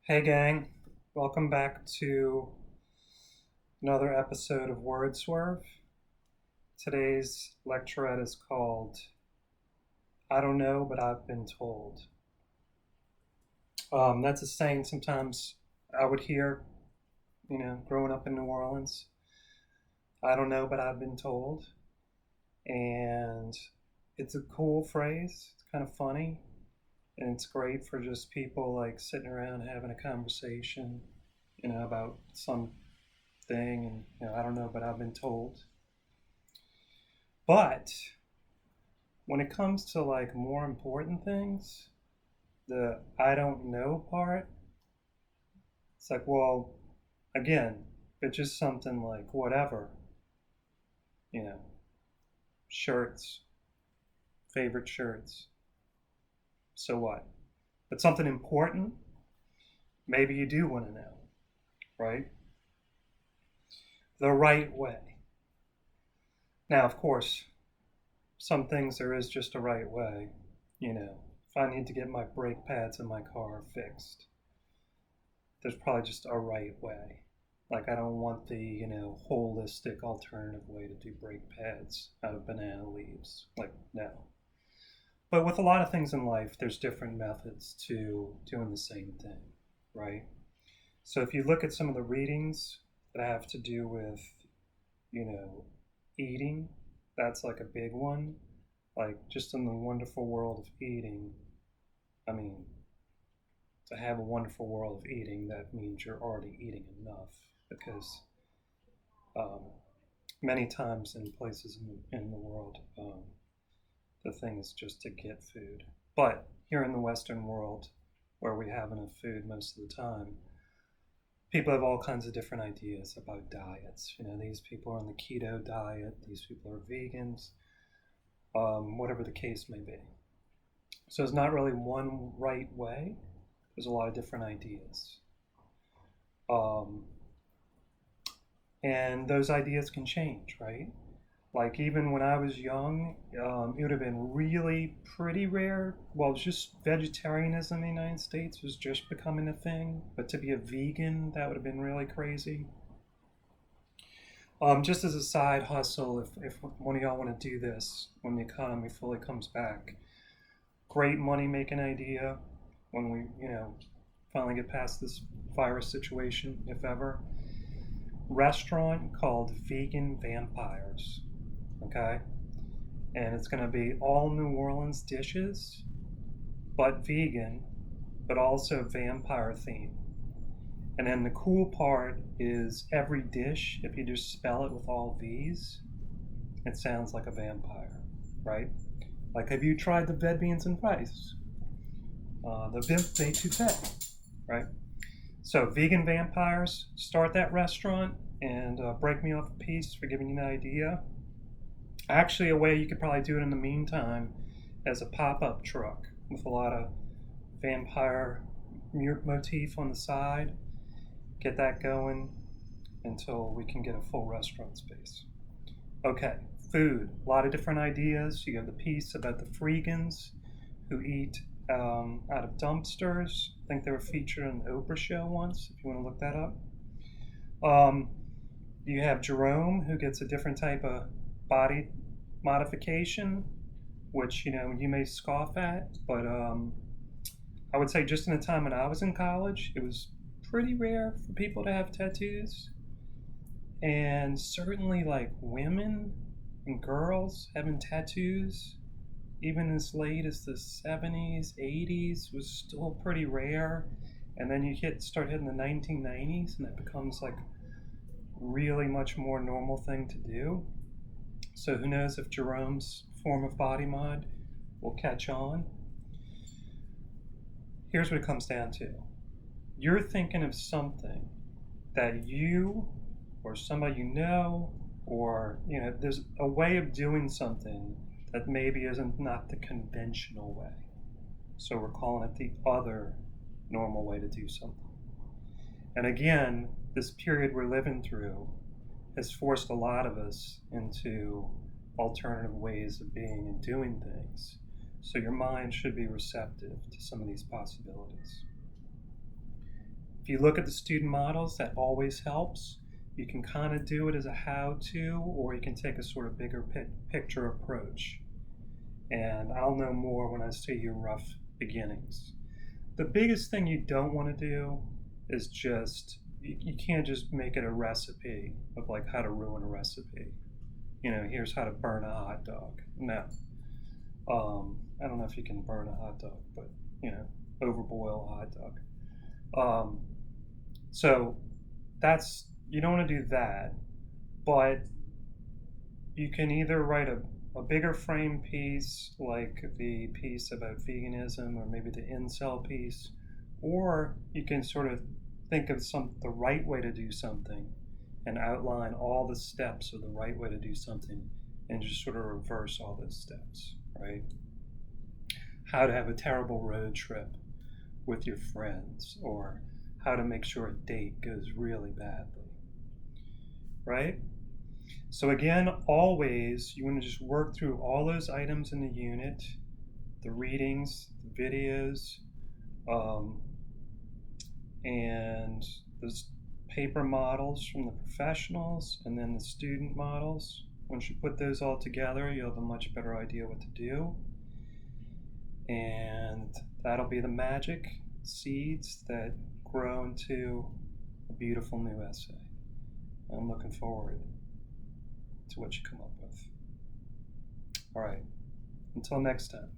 Hey gang, welcome back to another episode of Swerve. Today's lecturette is called I Don't Know, But I've Been Told. That's a saying sometimes I would hear, growing up in New Orleans. I don't know, but I've been told. And it's a cool phrase, it's kind of funny, and it's great for just people like sitting around having a conversation, about some thing and I don't know but I've been told. But when it comes to like more important things, the I don't know part, it's like, well, again, if it's just something like whatever, you know shirts, favorite shirts, so what? But something important, maybe you do want to know, right? The right way. Now, of course, some things there is just a right way. If I need to get my brake pads in my car fixed, there's probably just a right way. Like, I don't want the, holistic alternative way to do brake pads out of banana leaves. Like, no. But with a lot of things in life, there's different methods to doing the same thing, right? So if you look at some of the readings that have to do with, you know, eating, that's like a big one. Like, just in the wonderful world of eating, I mean, to have a wonderful world of eating, that means you're already eating enough because um, many times in places in the world, the thing is just to get food. But here in the Western world, where we have enough food most of the time, people have all kinds of different ideas about diets. These people are on the keto diet, these people are vegans, whatever the case may be. So there's not really one right way. There's a lot of different ideas. Um, and those ideas can change, right? Like, even when I was young, it would have been really pretty rare. Well, it's just vegetarianism in the United States was just becoming a thing. But to be a vegan, that would have been really crazy. Just as a side hustle, if one of y'all want to do this when the economy fully comes back, great money making idea when we, finally get past this virus situation, if ever. Restaurant called Vegan Vampires, okay? And it's going to be all New Orleans dishes, but vegan, but also vampire theme. And then the cool part is every dish, if you just spell it with all V's, it sounds like a vampire, right? Like, have you tried the red beans and rice? The vimp d'étouffée, right? So, vegan vampires, start that restaurant and break me off a piece for giving you an idea. Actually, a way you could probably do it in the meantime as a pop up truck with a lot of vampire motif on the side. Get that going until we can get a full restaurant space. Okay, food. A lot of different ideas. You have the piece about the Freegans who eat out of dumpsters. I think they were featured on the Oprah show once, if you want to look that up. Um, you have Jerome, who gets a different type of body modification, which, you may scoff at, but I would say just in the time when I was in college, it was pretty rare for people to have tattoos. And certainly, like, women and girls having tattoos, even as late as the 70s, 80s, was still pretty rare. And then you start hitting the 1990s, and that becomes like really much more normal thing to do. So who knows if Jerome's form of body mod will catch on. Here's what it comes down to. You're thinking of something that you or somebody or there's a way of doing something that maybe isn't not the conventional way. So we're calling it the other normal way to do something. And again, this period we're living through has forced a lot of us into alternative ways of being and doing things. So your mind should be receptive to some of these possibilities. If you look at the student models, that always helps. You can kind of do it as a how-to, or you can take a sort of bigger picture approach. And I'll know more when I see your rough beginnings. The biggest thing you don't want to do is you can't just make it a recipe of like how to ruin a recipe. Here's how to burn a hot dog. No. I don't know if you can burn a hot dog, but, overboil a hot dog. So you don't want to do that, but you can either write a bigger frame piece, like the piece about veganism, or maybe the incel piece, or you can sort of think of the right way to do something and outline all the steps of the right way to do something and just sort of reverse all those steps, right? How to have a terrible road trip with your friends, or how to make sure a date goes really badly, right? So again, always you want to just work through all those items in the unit, the readings, the videos, and those paper models from the professionals, and then the student models. Once you put those all together, you'll have a much better idea what to do. And that'll be the magic seeds that grow into a beautiful new essay. I'm looking forward to what you come up with. All right, until next time.